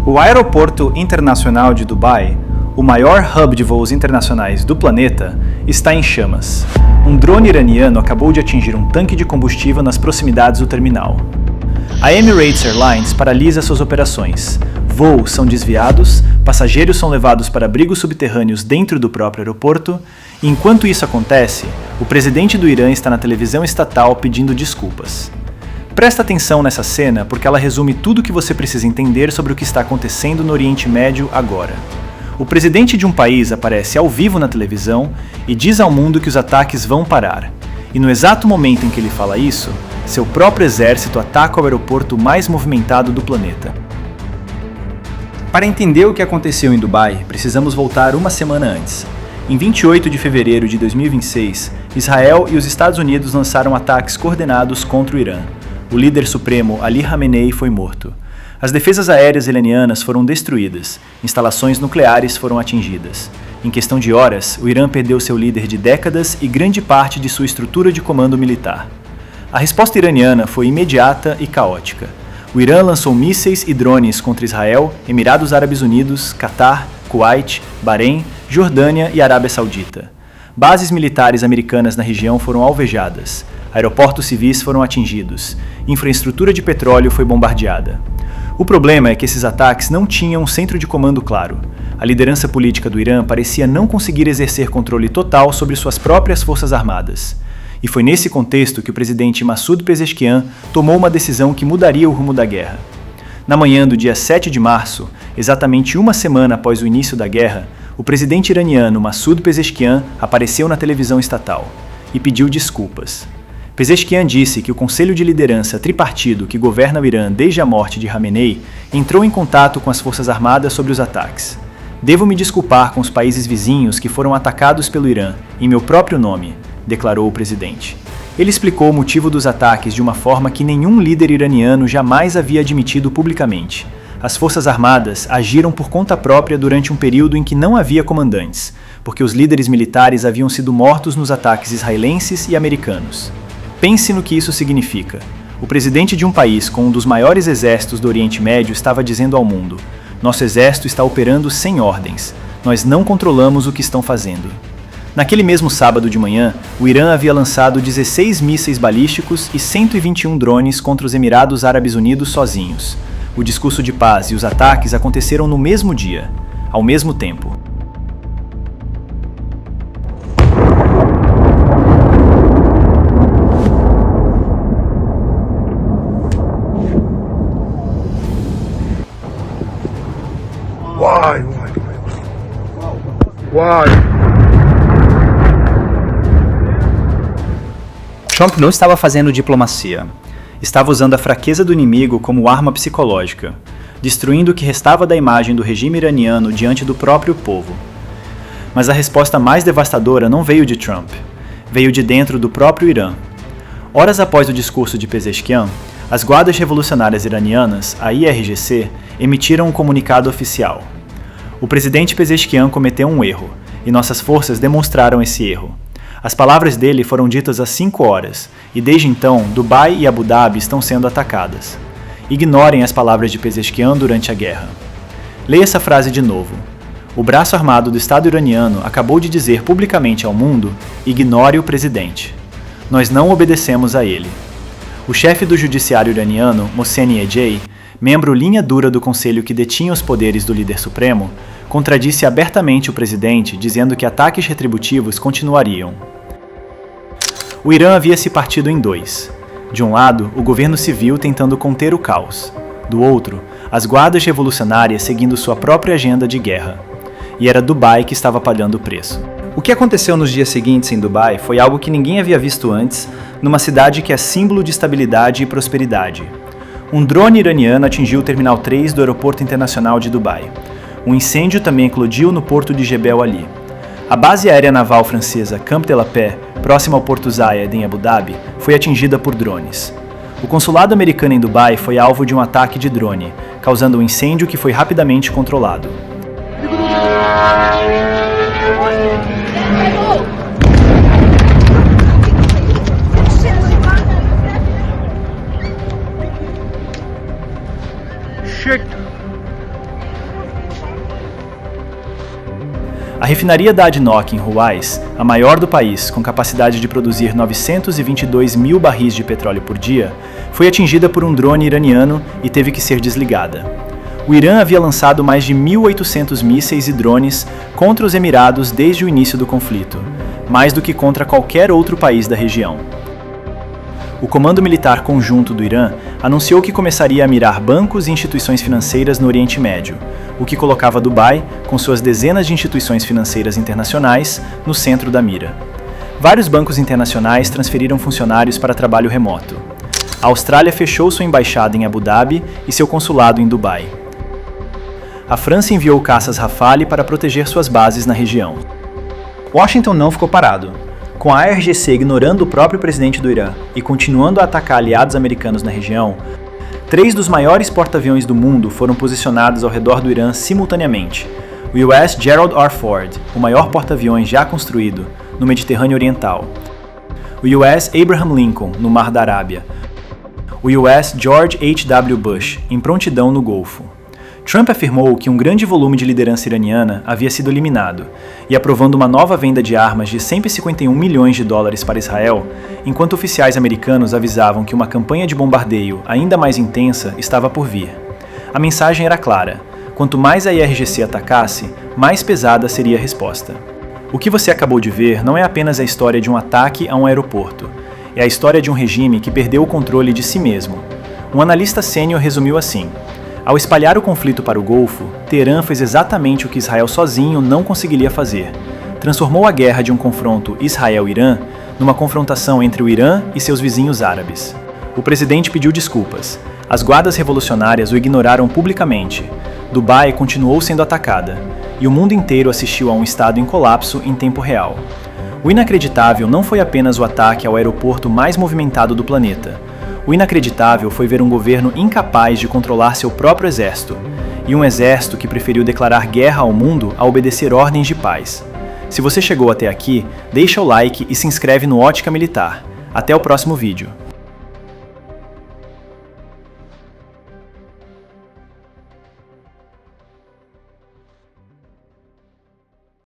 O Aeroporto Internacional de Dubai, o maior hub de voos internacionais do planeta, está em chamas. Um drone iraniano acabou de atingir um tanque de combustível nas proximidades do terminal. A Emirates Airlines paralisa suas operações. Voos são desviados, passageiros são levados para abrigos subterrâneos dentro do próprio aeroporto, e enquanto isso acontece, o presidente do Irã está na televisão estatal pedindo desculpas. Presta atenção nessa cena porque ela resume tudo o que você precisa entender sobre o que está acontecendo no Oriente Médio agora. O presidente de um país aparece ao vivo na televisão e diz ao mundo que os ataques vão parar. E no exato momento em que ele fala isso, seu próprio exército ataca o aeroporto mais movimentado do planeta. Para entender o que aconteceu em Dubai, precisamos voltar uma semana antes. Em 28 de fevereiro de 2026, Israel e os Estados Unidos lançaram ataques coordenados contra o Irã. O líder supremo Ali Khamenei foi morto. As defesas aéreas iranianas foram destruídas, instalações nucleares foram atingidas. Em questão de horas, o Irã perdeu seu líder de décadas e grande parte de sua estrutura de comando militar. A resposta iraniana foi imediata e caótica. O Irã lançou mísseis e drones contra Israel, Emirados Árabes Unidos, Catar, Kuwait, Bahrein, Jordânia e Arábia Saudita. Bases militares americanas na região foram alvejadas. Aeroportos civis foram atingidos, infraestrutura de petróleo foi bombardeada. O problema é que esses ataques não tinham um centro de comando claro. A liderança política do Irã parecia não conseguir exercer controle total sobre suas próprias forças armadas. E foi nesse contexto que o presidente Massoud Pezeshkian tomou uma decisão que mudaria o rumo da guerra. Na manhã do dia 7 de março, exatamente uma semana após o início da guerra, o presidente iraniano Massoud Pezeshkian apareceu na televisão estatal e pediu desculpas. Pezeshkian disse que o Conselho de Liderança tripartido que governa o Irã desde a morte de Khamenei entrou em contato com as forças armadas sobre os ataques. Devo me desculpar com os países vizinhos que foram atacados pelo Irã, em meu próprio nome, declarou o presidente. Ele explicou o motivo dos ataques de uma forma que nenhum líder iraniano jamais havia admitido publicamente. As forças armadas agiram por conta própria durante um período em que não havia comandantes, porque os líderes militares haviam sido mortos nos ataques israelenses e americanos. Pense no que isso significa. O presidente de um país com um dos maiores exércitos do Oriente Médio estava dizendo ao mundo: nosso exército está operando sem ordens. Nós não controlamos o que estão fazendo. Naquele mesmo sábado de manhã, o Irã havia lançado 16 mísseis balísticos e 121 drones contra os Emirados Árabes Unidos sozinhos. O discurso de paz e os ataques aconteceram no mesmo dia, ao mesmo tempo. Why? Trump não estava fazendo diplomacia. Estava usando a fraqueza do inimigo como arma psicológica, destruindo o que restava da imagem do regime iraniano diante do próprio povo. Mas a resposta mais devastadora não veio de Trump, veio de dentro do próprio Irã. Horas após o discurso de Pezeshkian, as Guardas Revolucionárias Iranianas, a IRGC, emitiram um comunicado oficial. O presidente Pezeshkian cometeu um erro, e nossas forças demonstraram esse erro. As palavras dele foram ditas às 5 horas, e desde então, Dubai e Abu Dhabi estão sendo atacadas. Ignorem as palavras de Pezeshkian durante a guerra. Leia essa frase de novo. O braço armado do Estado iraniano acabou de dizer publicamente ao mundo: ignore o presidente. Nós não obedecemos a ele. O chefe do judiciário iraniano, Mohsen Ejei, membro linha dura do conselho que detinha os poderes do líder supremo, contradisse abertamente o presidente, dizendo que ataques retributivos continuariam. O Irã havia se partido em dois. De um lado, o governo civil tentando conter o caos. Do outro, as guardas revolucionárias seguindo sua própria agenda de guerra. E era Dubai que estava pagando o preço. O que aconteceu nos dias seguintes em Dubai foi algo que ninguém havia visto antes, numa cidade que é símbolo de estabilidade e prosperidade. Um drone iraniano atingiu o Terminal 3 do Aeroporto Internacional de Dubai. Um incêndio também eclodiu no porto de Jebel Ali. A base aérea naval francesa Camp de la Paix, próxima ao Porto Zayed em Abu Dhabi, foi atingida por drones. O consulado americano em Dubai foi alvo de um ataque de drone, causando um incêndio que foi rapidamente controlado. Shit! A refinaria da ADNOC em Ruwais, a maior do país, com capacidade de produzir 922 mil barris de petróleo por dia, foi atingida por um drone iraniano e teve que ser desligada. O Irã havia lançado mais de 1.800 mísseis e drones contra os Emirados desde o início do conflito, mais do que contra qualquer outro país da região. O Comando Militar Conjunto do Irã anunciou que começaria a mirar bancos e instituições financeiras no Oriente Médio, o que colocava Dubai, com suas dezenas de instituições financeiras internacionais, no centro da mira. Vários bancos internacionais transferiram funcionários para trabalho remoto. A Austrália fechou sua embaixada em Abu Dhabi e seu consulado em Dubai. A França enviou caças Rafale para proteger suas bases na região. Washington não ficou parado. Com a ARGC ignorando o próprio presidente do Irã e continuando a atacar aliados americanos na região, 3 dos maiores porta-aviões do mundo foram posicionados ao redor do Irã simultaneamente. O US Gerald R. Ford, o maior porta-aviões já construído, no Mediterrâneo Oriental. O US Abraham Lincoln, no Mar da Arábia. O US George H.W. Bush, em prontidão no Golfo. Trump afirmou que um grande volume de liderança iraniana havia sido eliminado, e aprovando uma nova venda de armas de 151 milhões de dólares para Israel, enquanto oficiais americanos avisavam que uma campanha de bombardeio ainda mais intensa estava por vir. A mensagem era clara: quanto mais a IRGC atacasse, mais pesada seria a resposta. O que você acabou de ver não é apenas a história de um ataque a um aeroporto, é a história de um regime que perdeu o controle de si mesmo. Um analista sênior resumiu assim: ao espalhar o conflito para o Golfo, Teherã fez exatamente o que Israel sozinho não conseguiria fazer. Transformou a guerra de um confronto Israel-Irã numa confrontação entre o Irã e seus vizinhos árabes. O presidente pediu desculpas. As guardas revolucionárias o ignoraram publicamente. Dubai continuou sendo atacada, e o mundo inteiro assistiu a um estado em colapso em tempo real. O inacreditável não foi apenas o ataque ao aeroporto mais movimentado do planeta. O inacreditável foi ver um governo incapaz de controlar seu próprio exército, e um exército que preferiu declarar guerra ao mundo a obedecer ordens de paz. Se você chegou até aqui, deixa o like e se inscreve no Ótica Militar. Até o próximo vídeo.